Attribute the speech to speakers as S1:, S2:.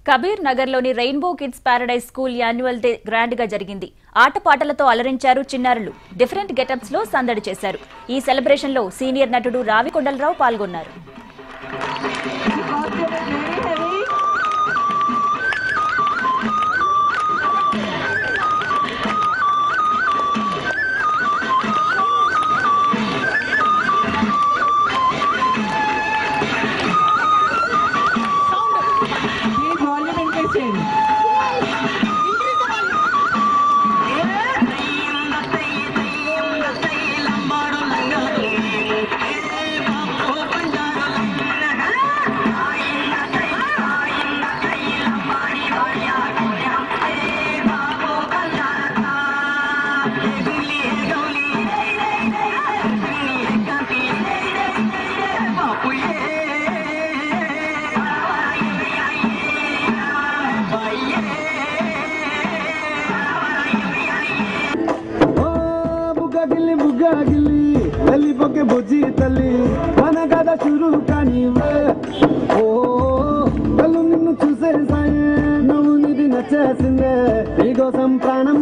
S1: కబీర్ నగర్లోని rainbow kids paradise school annual day grand గా జరిగింది. ఆటపాటలతో అలరించారు చిన్నారులు. డిఫరెంట్ గెటప్స్ లో సందడి చేశారు. ఈ సెలబ్రేషన్ లో సీనియర్ నటుడు రావికొండలరావు పాల్గొన్నారు.
S2: బుజ్జి తల్లి మన కథ చురు కానీ ఓ కళ్ళు నిన్ను చూసేసాయే నువ్వు నిధి నచ్చేసిందే నీకోసం ప్రాణం